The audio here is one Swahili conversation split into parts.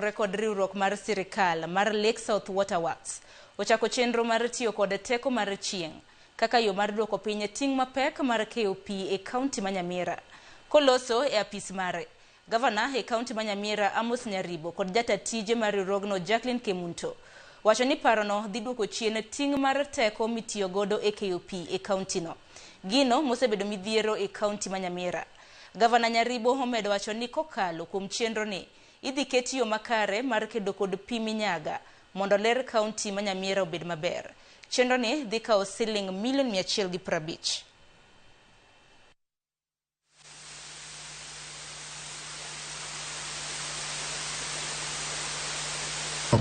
Rekod riwruok mar sirikal mar Lake South Water Works ochako chenro mar tiyo kod teko mar chieng' kaka yo mar duoko piny ting' mapek mar keyo pi e kaunti ma Nyamira. Koloso e apis mare, Gavana e kaunti ma Nyamira Amos Nyaribo kod jata tije mar riwruogno Jacqueline Kemunto wacho ni parono dhi duoko chien ting' mar teko mitiyo godo e keyo pi e kauntino. Gino mosebedo midhiero e kaunti ma Nyamira. Gavana Nyaribo omedo wacho ni kokalo kuom chenro ni idhi ket yo makare mar kedo kod pi minyaga mondo ler kaunti ma Nyamira obed maber. Chenro ni dhi kawo siling milion 150.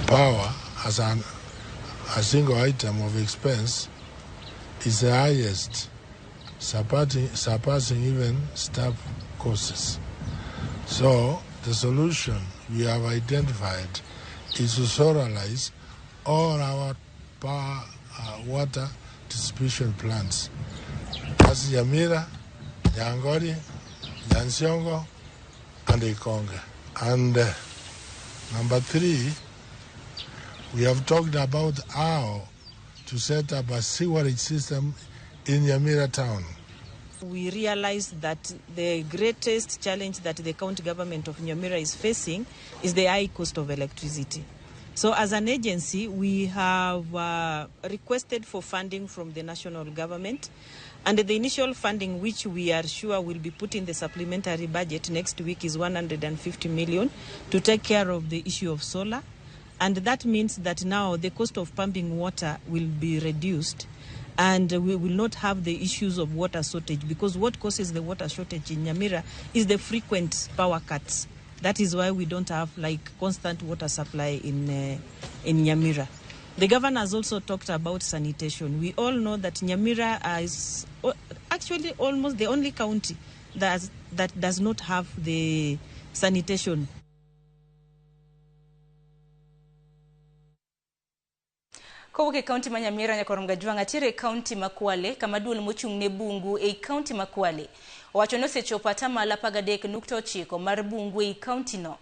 Power as a single item of expense is the highest, surpassing even staff costs. So the solution we have identified is to solarize all our power water distribution plants. That's Nyamira, Nyangori, Nyansiongo, and Ikonge. And number 3, we have talked about how to set up a sewerage system in Nyamira town. We realize that the greatest challenge that the county government of Nyamira is facing is the high cost of electricity. So as an agency, we have requested for funding from the national government, and the initial funding, which we are sure will be put in the supplementary budget next week, is 150 million to take care of the issue of solar. And that means that now the cost of pumping water will be reduced, and we will not have the issues of water shortage, because what causes the water shortage in Nyamira is the frequent power cuts. That is why we don't have like constant water supply in Nyamira. The governor has also talked about sanitation. We all know that Nyamira is actually almost the only county that does not have the sanitation. Kowuok kaunti ma Nyamira nyaka Rongajuang atire kaunti ma Kwale kama duol mochung' ne bungu e kaunti ma Kwale. Owacho ni osechopo 13.9% mar bungu e kaunti no.